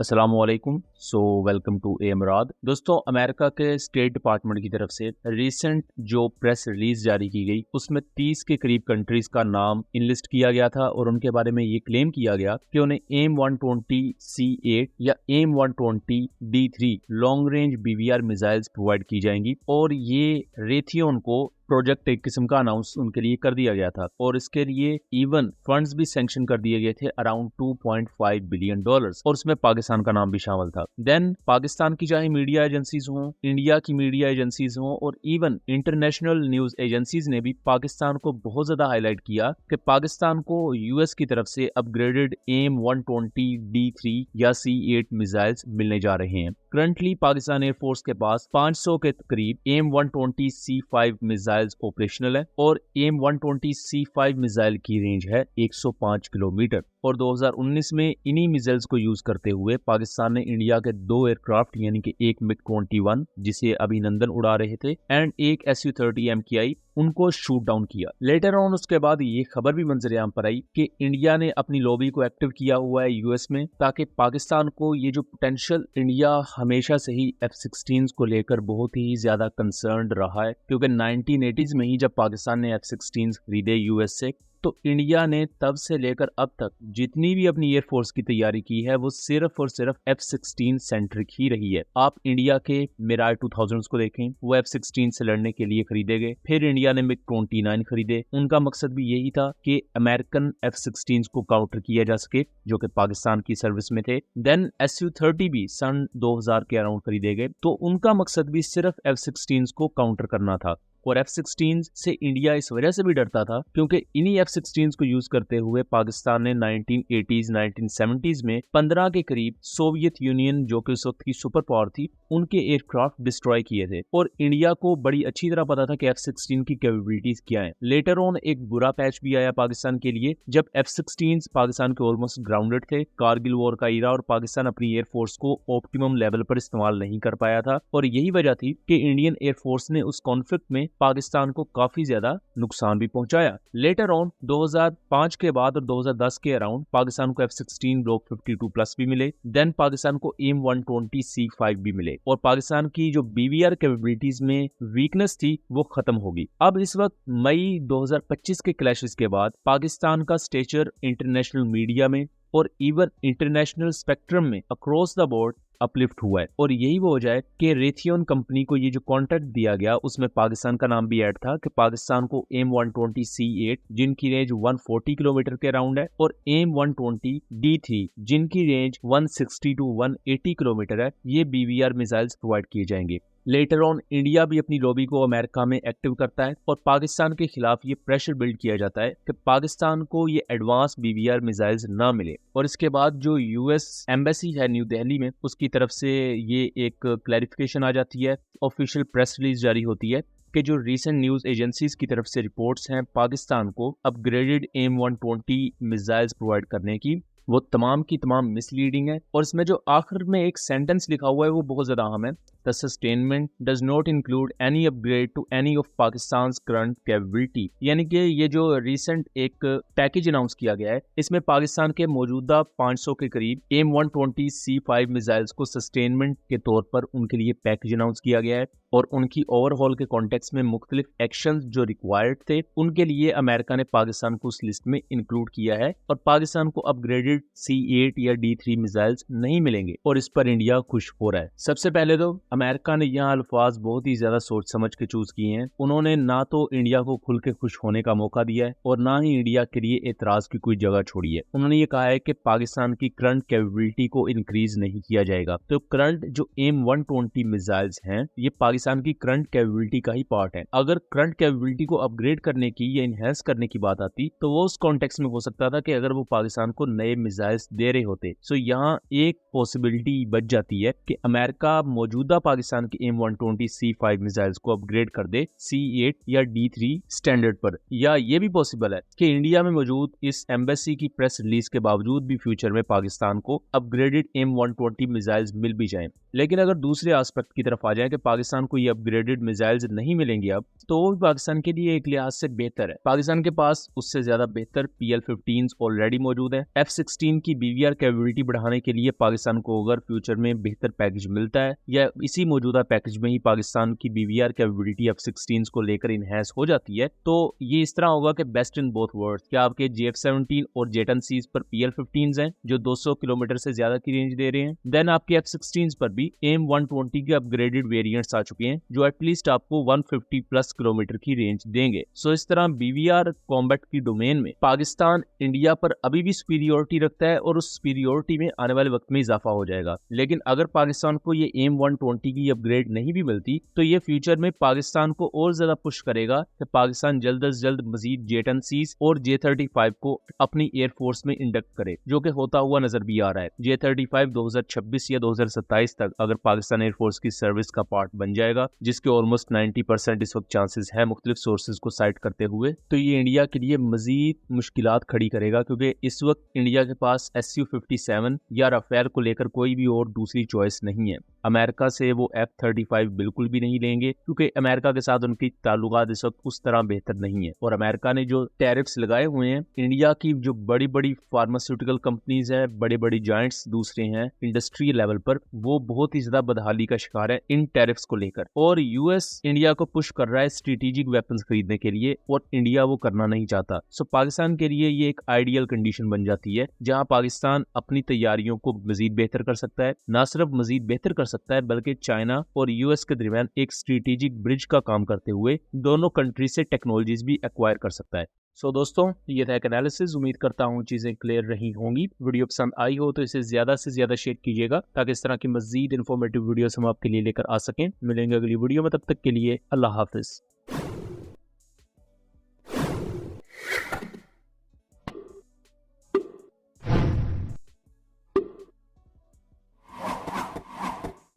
अस्सलामुअलैकुम। Welcome to एमराद। दोस्तों, अमेरिका के स्टेट डिपार्टमेंट की तरफ से रिसेंट जो प्रेस रिलीज जारी की गई उसमें 30 के करीब कंट्रीज का नाम इनलिस्ट किया गया था और उनके बारे में ये क्लेम किया गया कि उन्हें AIM-120C8 या AIM-120D3 long range BVR missiles provide की जाएंगी और ये रेथियोन को प्रोजेक्ट एक किस्म का अनाउंस उनके लिए कर दिया गया था और इसके लिए इवन फंड्स भी सैंक्शन कर दिए गए थे अराउंड $2.5 बिलियन और उसमें पाकिस्तान का नाम भी शामिल था। देन पाकिस्तान की चाहे मीडिया एजेंसीज हों, इंडिया की मीडिया एजेंसीज हों और इवन इंटरनेशनल न्यूज एजेंसीज ने भी पाकिस्तान को बहुत ज्यादा हाईलाइट किया कि पाकिस्तान को यूएस की तरफ से अपग्रेडेड AIM-120D3 या C8 मिसाइल्स मिलने जा रहे हैं। करंटली पाकिस्तान एयरफोर्स के पास 500 के करीब AIM-120C5 मिसाइल्स ऑपरेशनल है और AIM-120C5 मिसाइल की रेंज है 105 किलोमीटर और 2019 में इन्हीं मिसाइल्स को यूज करते हुए पाकिस्तान ने इंडिया के 2 एयरक्राफ्ट यानी कि एक MiG-21 जिसे अभिनंदन उड़ा रहे थे एंड एक Su-30 MKI उनको शूट डाउन किया। लेटर ऑन उसके बाद ये खबर भी मंजर आम पर आई कि इंडिया ने अपनी लॉबी को एक्टिव किया हुआ है यूएस में ताकि पाकिस्तान को ये जो पोटेंशियल, इंडिया हमेशा से ही F-16 को लेकर बहुत ही ज्यादा कंसर्न्ड रहा है क्योंकि 1980s में ही जब पाकिस्तान ने F-16 खरीदे यूएस से तो इंडिया ने तब से लेकर अब तक जितनी भी अपनी एयरफोर्स की तैयारी की है वो सिर्फ और सिर्फ F-16 सेंट्रिक ही रही है। आप इंडिया के मिराज 2000 को देखें, वो F-16 से लड़ने के लिए खरीदे गए। फिर इंडिया ने MiG-29 खरीदे। उनका मकसद भी यही था कि अमेरिकन F-16 को काउंटर किया जा सके जो कि पाकिस्तान की सर्विस में थे। देन Su-30 भी सन 2000 के अराउंड खरीदे गए तो उनका मकसद भी सिर्फ F-16 को काउंटर करना था और F-16 से इंडिया इस वजह से भी डरता था क्योंकि इन्हीं F-16 को यूज करते हुए पाकिस्तान ने 1980s 1970s में 15 के करीब सोवियत यूनियन जो कि उस वक्त की सुपर पावर थी उनके एयरक्राफ्ट डिस्ट्रॉय किए थे और इंडिया को बड़ी अच्छी तरह पता था कि F-16 की कैपेबिलिटीज क्या हैं। लेटर ऑन एक बुरा पैच भी आया पाकिस्तान के लिए जब F-16 पाकिस्तान के ऑलमोस्ट ग्राउंडेड थे, कारगिल वॉर का ईरा, और पाकिस्तान अपनी एयरफोर्स को ऑप्टिमम लेवल पर इस्तेमाल नहीं कर पाया था और यही वजह थी कि इंडियन एयरफोर्स ने उस कॉन्फ्लिक्ट में पाकिस्तान को काफी ज्यादा नुकसान भी पहुंचाया। लेटर ऑन 2005 के बाद और 2010 के अराउंड पाकिस्तान को F-16 ब्लॉक 52+ भी मिले। देन पाकिस्तान को AIM-120C5 भी मिले और पाकिस्तान की जो BVR कैपेबिलिटीज में वीकनेस थी वो खत्म होगी। अब इस वक्त मई 2025 के क्लैशेस के बाद पाकिस्तान का स्टेचर इंटरनेशनल मीडिया में और इवन इंटरनेशनल स्पेक्ट्रम में अक्रॉस द बोर्ड अपलिफ्ट हुआ है और यही वो वजह है कि रेथियोन कंपनी को ये जो कॉन्ट्रैक्ट दिया गया उसमें पाकिस्तान का नाम भी ऐड था कि पाकिस्तान को AIM-120C8 जिनकी रेंज 140 किलोमीटर के अराउंड है और AIM-120D3 जिनकी रेंज 160 to 180 किलोमीटर है, ये BVR मिसाइल्स प्रोवाइड किए जाएंगे। लेटर ऑन इंडिया भी अपनी लॉबी को अमेरिका में एक्टिव करता है और पाकिस्तान के खिलाफ ये प्रेशर बिल्ड किया जाता है कि पाकिस्तान को ये एडवांस BVR मिसाइल्स ना मिले और इसके बाद जो यूएस एम्बेसी है न्यू दिल्ली में उसकी तरफ से ये एक क्लैरिफिकेशन आ जाती है, ऑफिशियल प्रेस रिलीज जारी होती है कि जो रीसेंट न्यूज एजेंसीज की तरफ से रिपोर्ट्स हैं पाकिस्तान को अपग्रेडेड AIM-120 मिसाइल्स प्रोवाइड करने की, वो तमाम की तमाम मिसलीडिंग है और इसमें जो आखिर में एक सेंटेंस लिखा हुआ है वो बहुत ज्यादा अहम है। The sustainment does not include any upgrade to any of Pakistan's current capability। यानी कि ये जो रिसेंट एक पैकेज अनाउंस किया गया है इसमें पाकिस्तान के मौजूदा 500 के करीब AIM-120C5 मिसाइल्स को सस्टेनमेंट के तौर पर उनके लिए पैकेज अनाउंस किया गया है और उनकी ओवरहॉल के कॉन्टेक्स्ट में मुख्तलिफ एक्शंस जो रिक्वायर्ड थे उनके लिए अमेरिका ने पाकिस्तान को उस लिस्ट में इंक्लूड किया है और पाकिस्तान को अपग्रेडेड C8 या D3 मिसाइल्स नहीं मिलेंगे और इस पर इंडिया खुश हो रहा है। सबसे पहले तो अमेरिका ने यहाँ अल्फाज बहुत ही ज्यादा सोच समझ के चूज किए हैं। उन्होंने ना तो इंडिया को खुल के खुश होने का मौका दिया है और ना ही इंडिया के लिए एतराज की कोई जगह छोड़ी है। उन्होंने ये कहा है कि पाकिस्तान की करंट कैपेबिलिटी को इंक्रीज नहीं किया जाएगा। तो करंट जो AIM-120 मिसाइल्स हैं ये पाकिस्तान की करंट कैपेबिलिटी का ही पार्ट है। अगर करंट कैपेबिलिटी को अपग्रेड करने की या इनहेंस करने की बात आती तो वो उस कॉन्टेक्स्ट में हो सकता था कि अगर वो पाकिस्तान को नए मिसाइल्स दे रहे होते। सो यहाँ एक पॉसिबिलिटी बच जाती है कि अमेरिका मौजूदा पाकिस्तान की AIM-120C5 मिसाइल्स को अपग्रेड कर दे C8 या D3 स्टैंडर्ड पर, या ये भी पॉसिबल है कि इंडिया में मौजूद इस एम्बेसी की प्रेस रिलीज के बावजूद भी फ्यूचर में पाकिस्तान को अपग्रेडेड AIM-120 मिसाइल्स मिल भी जाएं। लेकिन अगर दूसरे एस्पेक्ट की तरफ आ जाए कि पाकिस्तान को ये अपग्रेडेड मिसाइल्स नहीं मिलेंगे अब, तो वो भी पाकिस्तान के लिए एक लिहाज से बेहतर है। पाकिस्तान के पास उससे ज्यादा बेहतर PL-15 ऑलरेडी मौजूद है। F-16 की BVR कैपेबिलिटी बढ़ाने के लिए पाकिस्तान को अगर फ्यूचर में बेहतर पैकेज मिलता है या इसी मौजूदा पैकेज में ही पाकिस्तान की BVR कैपेबिलिटी F-16 को लेकर इनहेंस हो जाती है, तो ये इस तरह होगा कि बेस्ट इन बोथ वर्ल्ड। क्या आपके JF-17 और J-10Cs पर PL-15 हैं जो 200 किलोमीटर से ज्यादा की रेंज दे रहे हैं, देन आपके F-16 पर भी AIM-120 के अपग्रेडेड वेरिएंट्स आ चुके हैं जो एटलीस्ट आपको 150 प्लस किलोमीटर की रेंज देंगे। सो इस तरह BVR कॉम्बैट की डोमेन में पाकिस्तान इंडिया पर अभी भी सुपीरियोरिटी रखता है और उस सुपीरियोरिटी में आने वाले वक्त में इजाफा हो जाएगा। लेकिन अगर पाकिस्तान को ये AIM-120 की अपग्रेड नहीं भी मिलती तो ये फ्यूचर में पाकिस्तान को और ज्यादा पुश करेगा कि पाकिस्तान जल्द से जल्द मजीद J-10Cs और J-35 को अपनी एयरफोर्स में इंडक्ट करे, जो कि होता हुआ नजर भी आ रहा है। J-35 2026 या 2027 तक अगर पाकिस्तान एयरफोर्स की सर्विस का पार्ट बन जाएगा, जिसके ऑलमोस्ट 90% इस वक्त चांसेस है मुख्तलिफ सोर्सेज को साइट करते हुए, तो ये इंडिया के लिए मजीद मुश्किलात खड़ी करेगा, क्योंकि इस वक्त इंडिया के पास Su-57 या राफेल को लेकर कोई भी और दूसरी चॉइस नहीं है। अमेरिका से वो F-35 बिल्कुल भी नहीं लेंगे, क्योंकि अमेरिका के साथ उनकी ताल्लुकात इस वक्त उस तरह बेहतर नहीं है। और अमेरिका ने जो टैरिफ्स लगाए हुए हैं, इंडिया की जो बड़ी बड़ी फार्मास्यूटिकल कंपनीज है, बड़े बड़े जायंट्स दूसरे हैं इंडस्ट्री लेवल पर, वो बहुत ही ज्यादा बदहाली का शिकार है इन टैरिफ्स को लेकर। और यूएस इंडिया को पुश कर रहा है स्ट्रेटेजिक वेपन्स खरीदने के लिए, और इंडिया वो करना नहीं चाहता। सो पाकिस्तान के लिए ये एक आइडियल कंडीशन बन जाती है जहां पाकिस्तान अपनी तैयारियों को मजीद बेहतर कर सकता है, ना सिर्फ मजीद बेहतर कर सकता है बल्कि चाइना और यूएस के दरमियान एक स्ट्रेटेजिक ब्रिज का काम करते हुए दोनों कंट्री से टेक्नोलॉजीज भी एक्वायर कर सकता है। सो दोस्तों, ये था एक एनालिसिस। उम्मीद करता हूँ चीजें क्लियर रही होंगी। वीडियो पसंद आई हो तो इसे ज्यादा से ज्यादा शेयर कीजिएगा ताकि इस तरह की मजीद इन्फॉर्मेटिव वीडियोस हम आपके लिए लेकर आ सकें। मिलेंगे अगली वीडियो में, तब तक के लिए अल्लाह हाफिज।